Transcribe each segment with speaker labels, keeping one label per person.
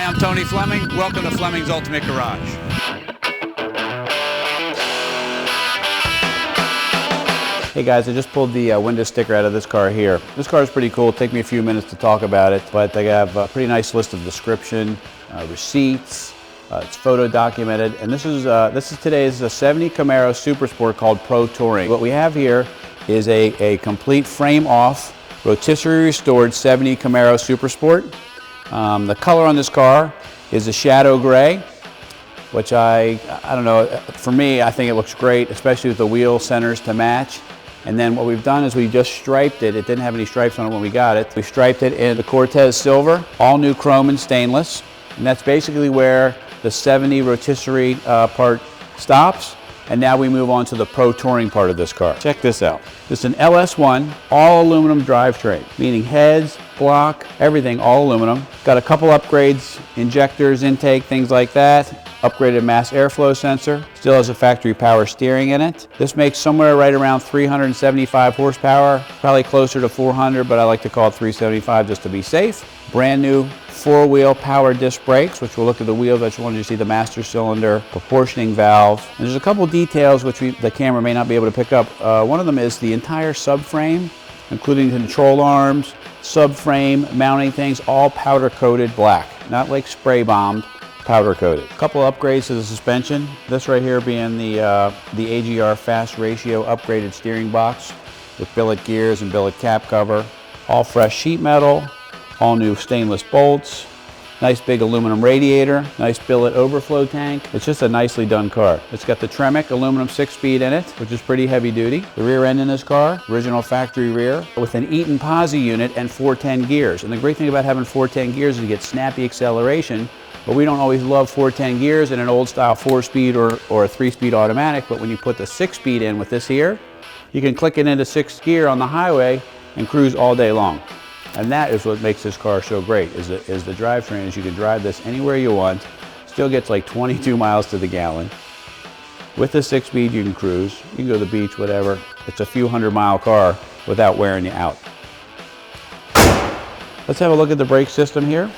Speaker 1: Hi, I'm Tony Fleming. Welcome to Fleming's Ultimate Garage.
Speaker 2: Hey guys, I just pulled the window sticker out of this car here. This car is pretty cool. It'll take me a few minutes to talk about it, but I have a pretty nice list of description, receipts. It's photo documented, and this is today's 70 Camaro Super Sport called Pro Touring. What we have here is a complete frame-off, rotisserie restored 70 Camaro Super Sport. The color on this car is a shadow gray, which I don't know, for me, I think it looks great, especially with the wheel centers to match. And then what we've done is we just striped it. It didn't have any stripes on it when we got it. We striped it in the Cortez silver, all new chrome and stainless. And that's basically where the 70 rotisserie part stops. And now we move on to the Pro Touring part of this car. Check this out. This is an LS1 all aluminum drivetrain, meaning heads, block, everything all aluminum. Got a couple upgrades, injectors, intake, things like that. Upgraded mass airflow sensor. Still has a factory power steering in it. This makes somewhere right around 375 horsepower, probably closer to 400, but I like to call it 375 just to be safe. Brand new four-wheel power disc brakes, which we'll look at the wheels. I just wanted you to see the master cylinder, proportioning valve. And there's a couple details which the camera may not be able to pick up. One of them is the entire subframe, including control arms, subframe, mounting things, all powder coated black, not like spray bombed, powder coated. A couple upgrades to the suspension. This right here being the AGR fast ratio upgraded steering box with billet gears and billet cap cover. All fresh sheet metal, all new stainless bolts, nice big aluminum radiator, nice billet overflow tank. It's just a nicely done car. It's got the Tremec aluminum 6-speed in it, which is pretty heavy duty. The rear end in this car, original factory rear, with an Eaton posi unit and 410 gears. And the great thing about having 410 gears is you get snappy acceleration, but we don't always love 410 gears in an old style 4-speed or a 3-speed automatic, but when you put the 6-speed in with this here, you can click it into 6th gear on the highway and cruise all day long. And that is what makes this car so great, is the drivetrain, is you can drive this anywhere you want, still gets like 22 miles to the gallon. With the 6-speed you can cruise, you can go to the beach, whatever. It's a few 100-mile car without wearing you out. Let's have a look at the brake system here.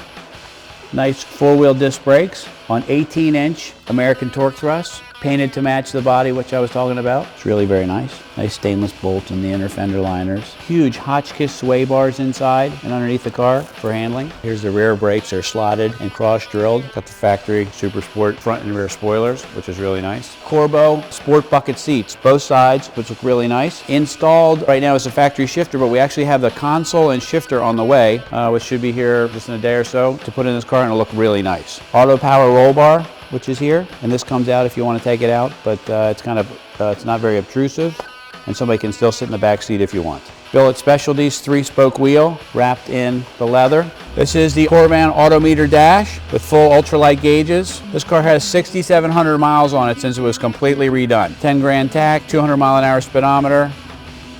Speaker 2: Nice 4-wheel disc brakes on 18-inch American Torquethrust, painted to match the body, which I was talking about. It's really very nice. Nice stainless bolts in the inner fender liners. Huge Hotchkiss sway bars inside and underneath the car for handling. Here's the rear brakes. They're slotted and cross-drilled. Got the factory Super Sport front and rear spoilers, which is really nice. Corbeau sport bucket seats, both sides, which look really nice. Installed right now is a factory shifter, but we actually have the console and shifter on the way, which should be here just in a day or so to put in this car, and it'll look really nice. Autopower roll bar, which is here, and this comes out if you want to take it out, but it's not very obtrusive, and somebody can still sit in the back seat if you want. Billet Specialties 3-spoke wheel wrapped in the leather. This is the Corbeau Autometer dash with full ultralight gauges. This car has 6,700 miles on it since it was completely redone. 10 grand tack, 200 mile an hour speedometer,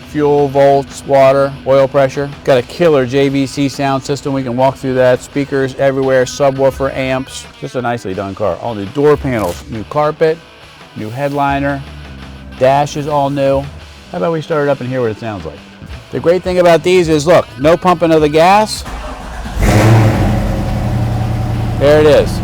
Speaker 2: fuel, volts, water, oil pressure. Got a killer JVC sound system. We can walk through that. Speakers everywhere, subwoofer, amps. Just a nicely done car. All new door panels, new carpet, new headliner. Dash is all new. How about we start it up and hear what it sounds like? The great thing about these is, look, no pumping of the gas. There it is.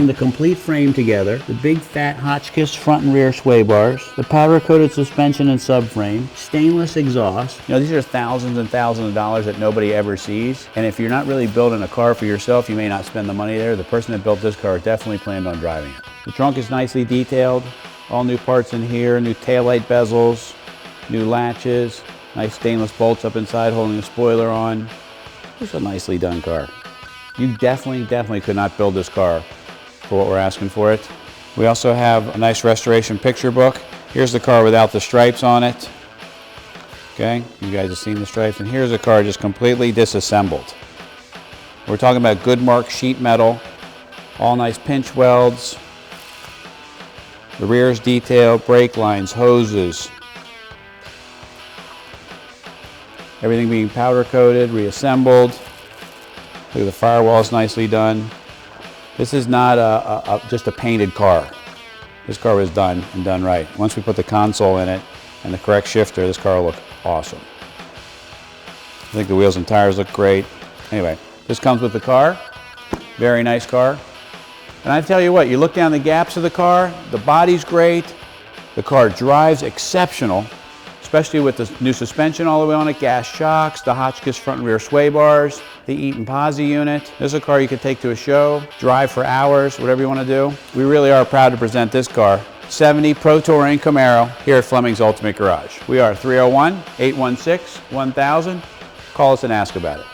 Speaker 2: The complete frame together, the big fat Hotchkiss front and rear sway bars, the powder coated suspension and subframe, stainless exhaust. You know, these are thousands and thousands of dollars that nobody ever sees. And if you're not really building a car for yourself, you may not spend the money there. The person that built this car definitely planned on driving it. The trunk is nicely detailed, all new parts in here, new taillight bezels, new latches, nice stainless bolts up inside holding the spoiler on. It's a nicely done car. You definitely could not build this car for what we're asking for it. We also have a nice restoration picture book. Here's the car without the stripes on it. Okay, you guys have seen the stripes, and here's the car just completely disassembled. We're talking about Goodmark sheet metal, all nice pinch welds. The rear is detailed, brake lines, hoses. Everything being powder coated, reassembled. Look at the firewalls, nicely done. This is not just a painted car. This car was done and done right. Once we put the console in it and the correct shifter, this car will look awesome. I think the wheels and tires look great. Anyway, this comes with the car. Very nice car. And I tell you what, you look down the gaps of the car, the body's great, the car drives exceptional, especially with the new suspension all the way on it, gas shocks, the Hotchkiss front and rear sway bars, the Eaton Posi unit. This is a car you could take to a show, drive for hours, whatever you want to do. We really are proud to present this car, 70 Pro Touring Camaro, here at Fleming's Ultimate Garage. We are 301-816-1000. Call us and ask about it.